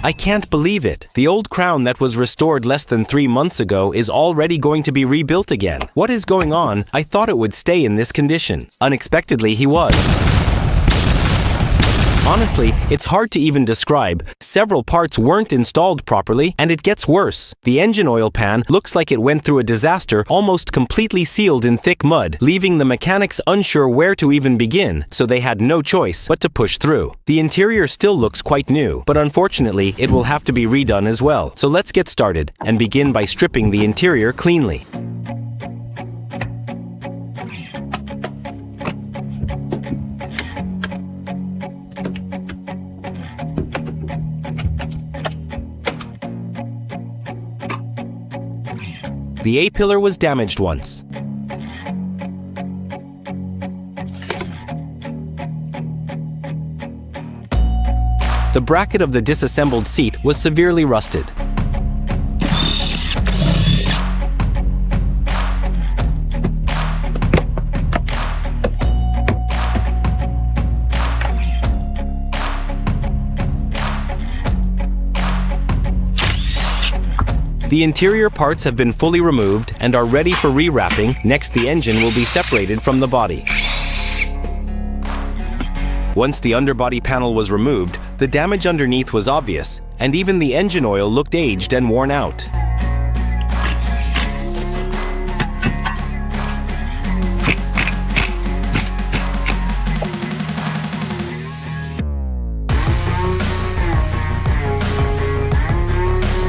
I can't believe it. The old crown that was restored less than 3 months ago is already going to be rebuilt again. What is going on? I thought it would stay in this condition. Unexpectedly, he was. Honestly, it's hard to even describe. Several parts weren't installed properly, and it gets worse. The engine oil pan looks like it went through a disaster, almost completely sealed in thick mud, leaving the mechanics unsure where to even begin, so they had no choice but to push through. The interior still looks quite new, but unfortunately, it will have to be redone as well. So let's get started and begin by stripping the interior cleanly. The A-pillar was damaged once. The bracket of the disassembled seat was severely rusted. The interior parts have been fully removed and are ready for rewrapping. Next, the engine will be separated from the body. Once the underbody panel was removed, the damage underneath was obvious, and even the engine oil looked aged and worn out.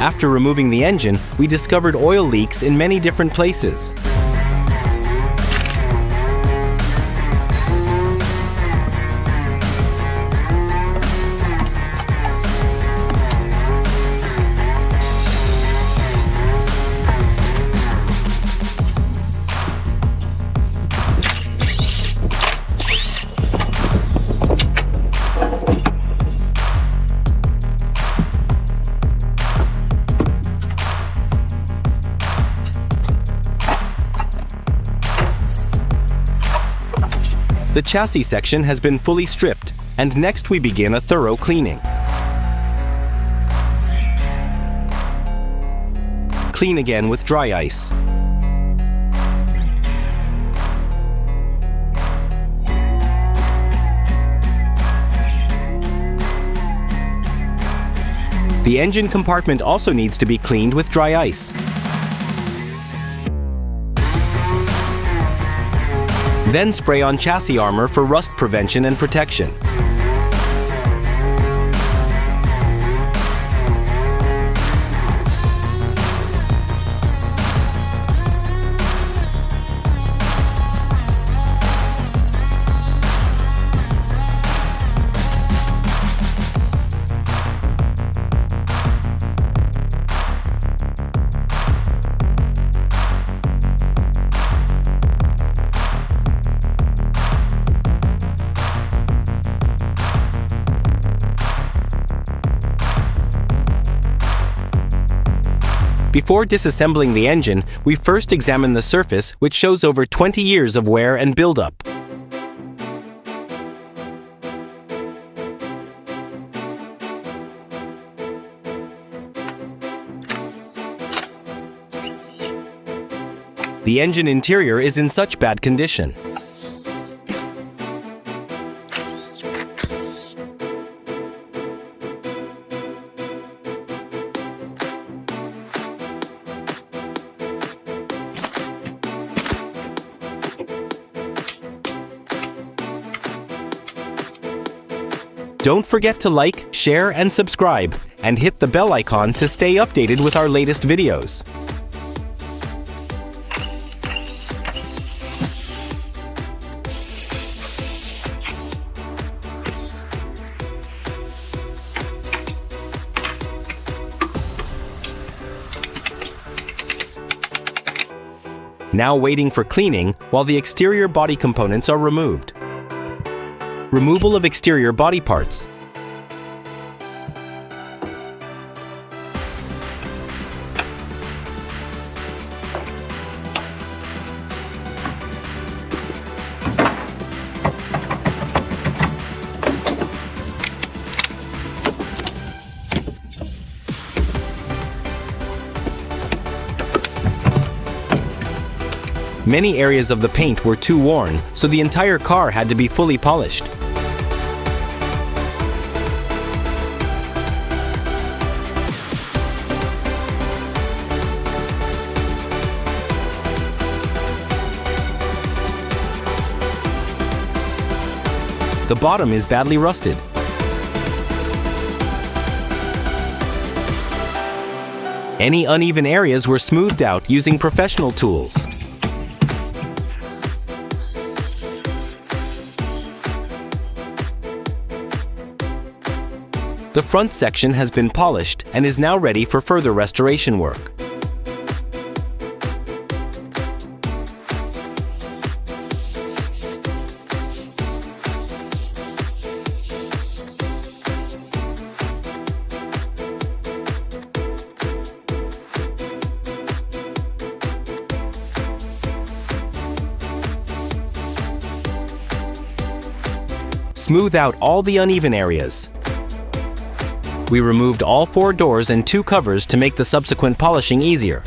After removing the engine, we discovered oil leaks in many different places. The chassis section has been fully stripped, and next we begin a thorough cleaning. Clean again with dry ice. The engine compartment also needs to be cleaned with dry ice. Then spray on chassis armor for rust prevention and protection. Before disassembling the engine, we first examine the surface, which shows over 20 years of wear and buildup. The engine interior is in such bad condition. Don't forget to like, share, and subscribe, and hit the bell icon to stay updated with our latest videos. Now waiting for cleaning while the exterior body components are removed. Removal of exterior body parts. Many areas of the paint were too worn, so the entire car had to be fully polished. The bottom is badly rusted. Any uneven areas were smoothed out using professional tools. The front section has been polished and is now ready for further restoration work. Smooth out all the uneven areas. We removed all 4 doors and 2 covers to make the subsequent polishing easier.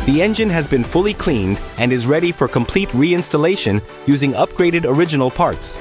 The engine has been fully cleaned and is ready for complete reinstallation using upgraded original parts.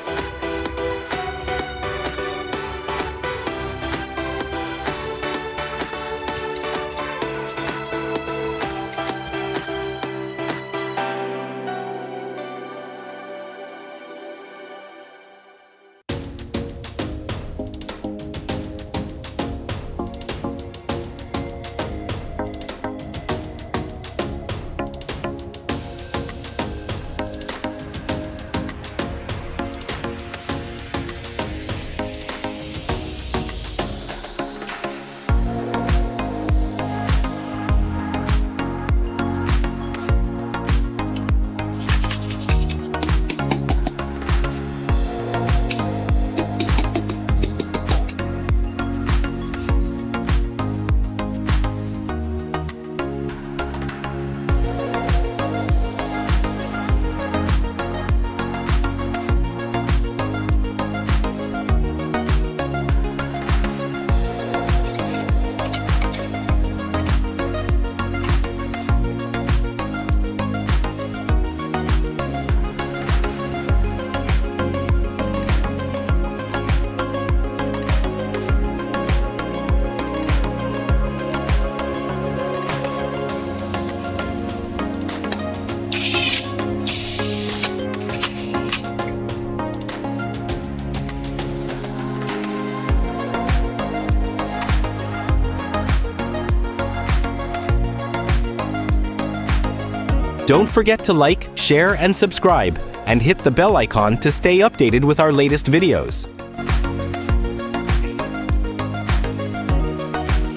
Don't forget to like, share, and subscribe, and hit the bell icon to stay updated with our latest videos.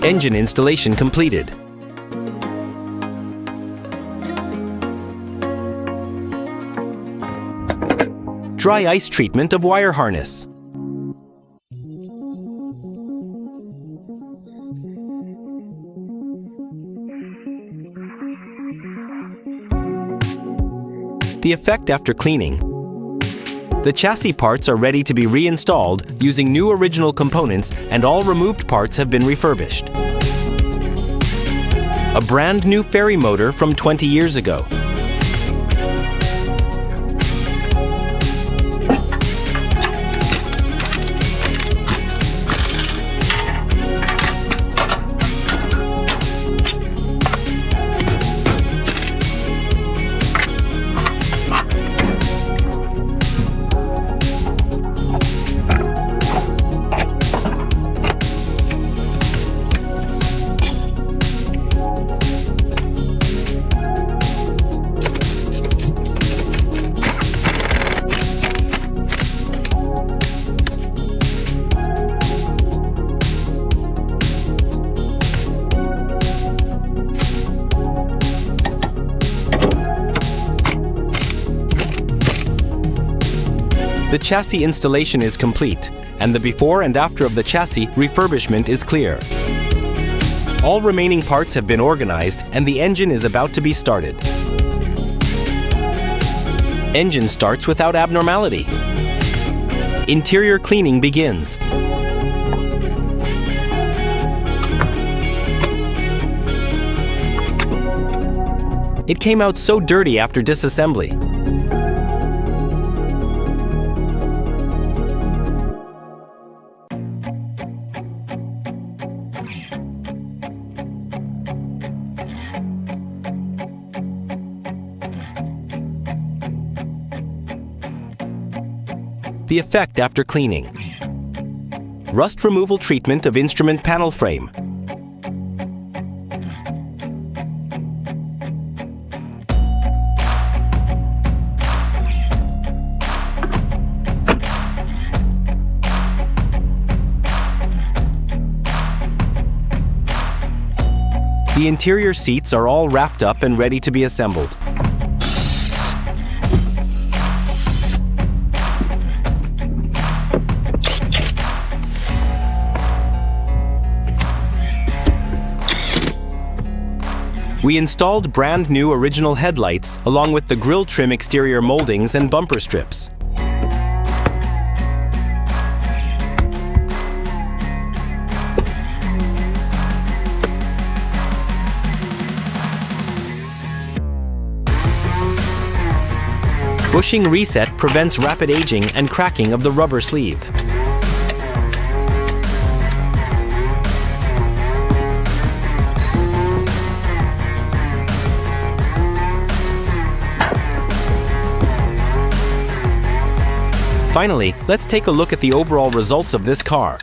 Engine installation completed. Dry ice treatment of wire harness. The effect after cleaning. The chassis parts are ready to be reinstalled using new original components, and all removed parts have been refurbished. A brand new ferry motor from 20 years ago. The chassis installation is complete, and the before and after of the chassis refurbishment is clear. All remaining parts have been organized and the engine is about to be started. Engine starts without abnormality. Interior cleaning begins. It came out so dirty after disassembly. The effect after cleaning. Rust removal treatment of instrument panel frame. The interior seats are all wrapped up and ready to be assembled. We installed brand new original headlights along with the grille trim exterior moldings and bumper strips. Bushing reset prevents rapid aging and cracking of the rubber sleeve. Finally, let's take a look at the overall results of this car.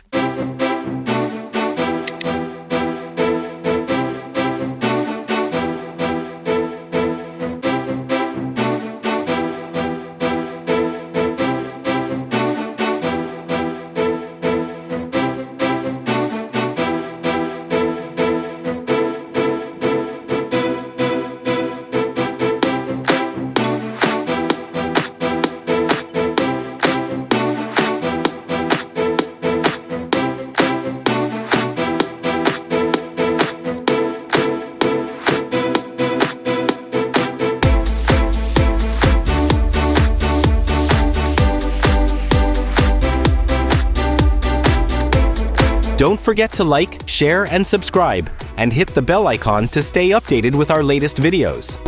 Don't forget to like, share, and subscribe, and hit the bell icon to stay updated with our latest videos.